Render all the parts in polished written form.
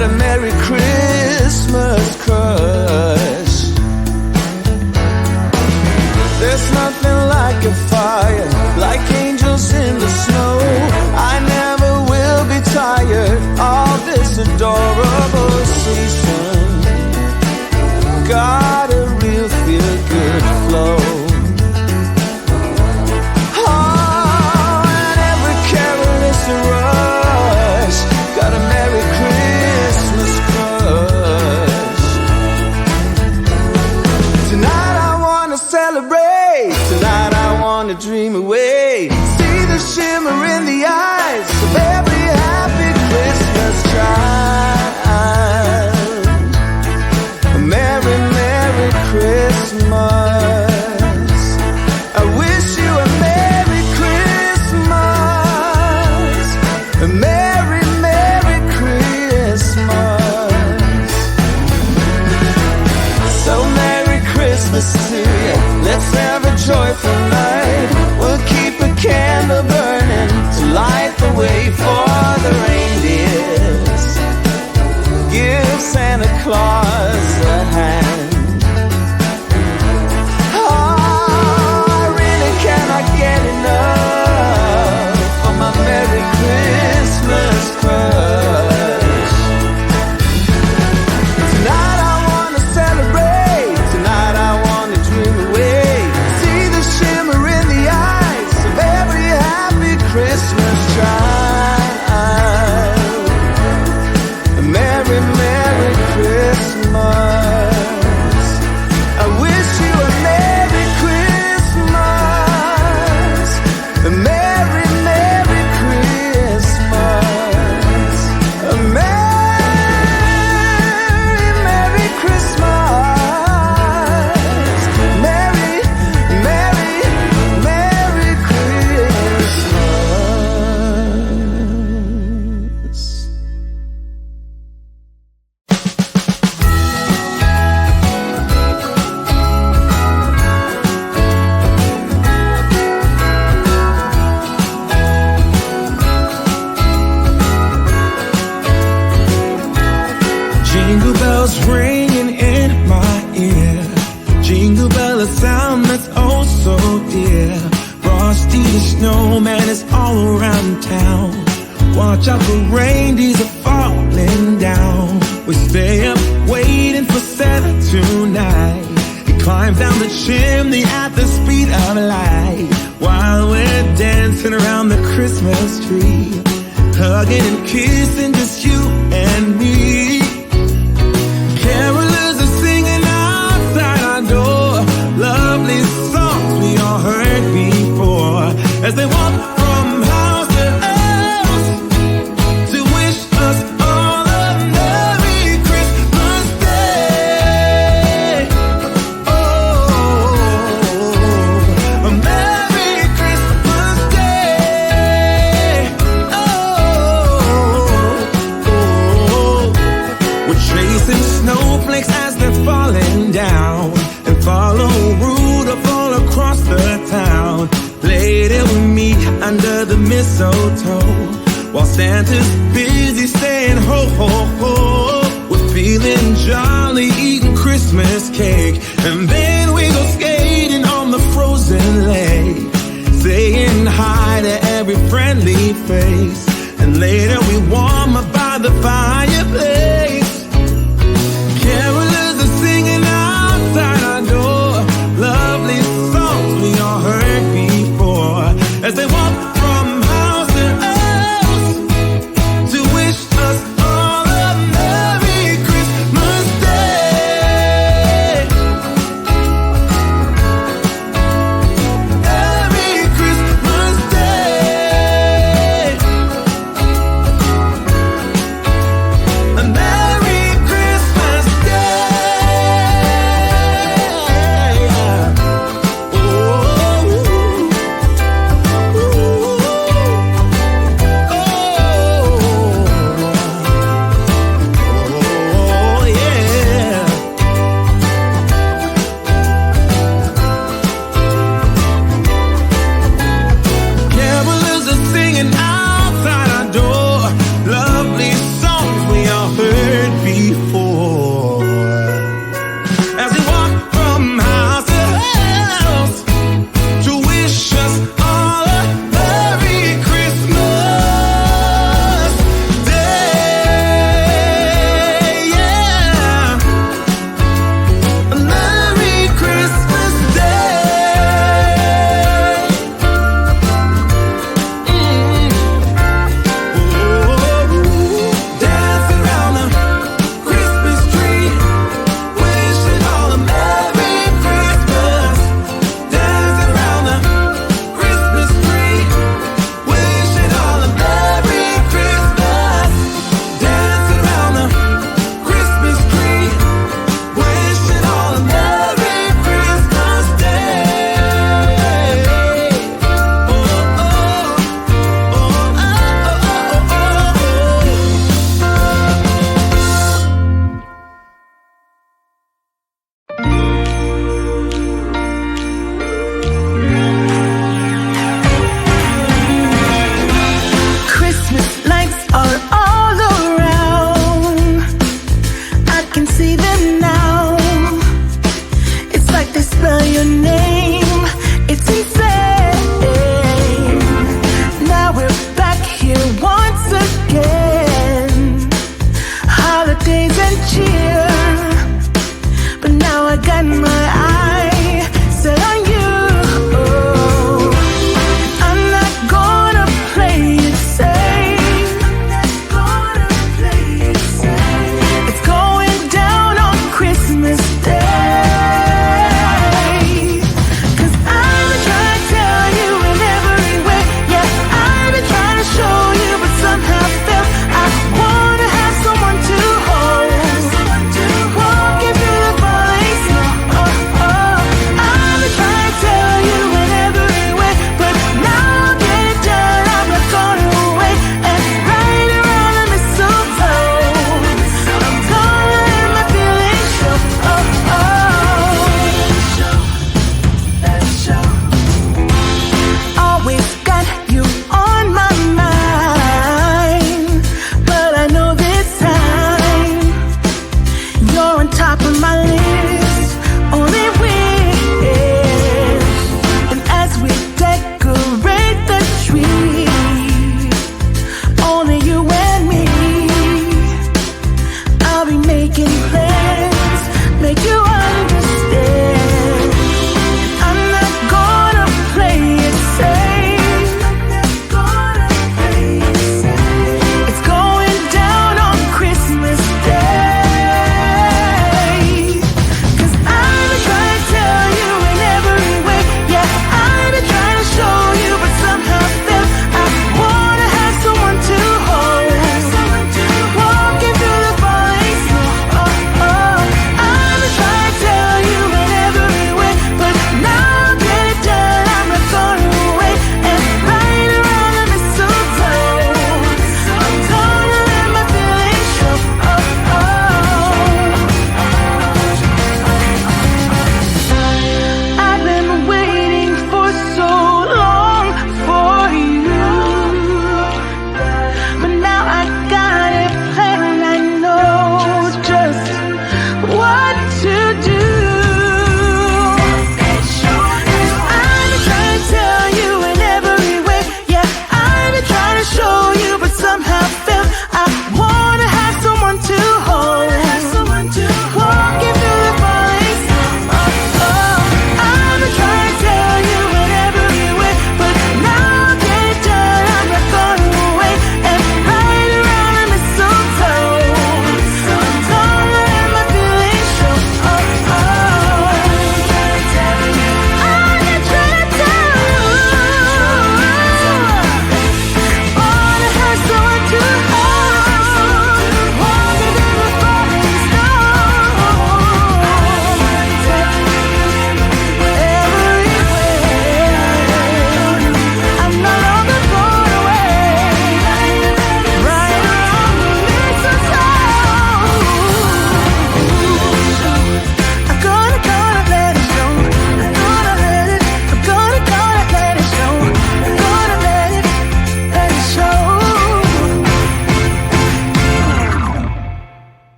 got a Merry Christmas crush. There's nothing like a fire, like angels in the snow. I never will be tired of this adorable season. Got a real feel-good flow. Oh, and every carol is a rush. Got a Merry Christmas crush. Tonight I wanna celebrate. Tonight I wanna dream away. See the shimmer in the eyes of every happy Christmas child. Merry, Merry Christmas. I wish you a Merry Christmas. A Merry, Merry Christmas. So Merry Christmas to you. Let's have a joyful night. We'll keep a candle burning to light the way for the reindeers. Give Santa Claus a hand. Oh, I really cannot get enough of my Merry Christmas crush. Tonight I wanna celebrate. Tonight I wanna dream away. See the shimmer in the eyes of every happy Christmas child. A Merry, Merry Christmas. I wish you a Merry Christmas. A Merry, Merry Christmas. A Merry, Merry Christmas. Merry, Merry, Merry Christmas. Jingle bells ringing in my ear. Jingle bell, a sound that's oh so dear. Frosty the snowman is all around town. Watch out, the reindeers are falling down. We stay up waiting for Santa tonight. He climbs down the chimney at the speed of light, while we're dancing around the Christmas tree, hugging and kissing just you and me. Carolers are singing outside our door, lovely songs we all heard before, as they walk from house to house to wish us all a Merry Christmas Day. Oh, a Merry Christmas Day. Oh, we're chasing snowflakes as they're falling down, and follow Rudolph all across the town. Later we meet under the mistletoe, while Santa's busy saying ho ho ho. We're feeling jolly, eating Christmas cake, and then we go skating on the frozen lake, saying hi to every friendly face, and later we warm up by the fireplace. Carolers are singing outside our door, lovely songs we all heard before, as they walk from house to house to wish us all a Merry Christmas Day. Merry Christmas Day.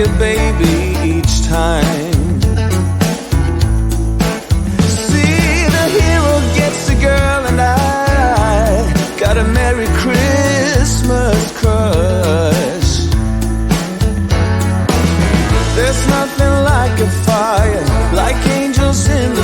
a baby each time. See, the hero gets the girl and I got a Merry Christmas crush. There's nothing like a fire, like angels in the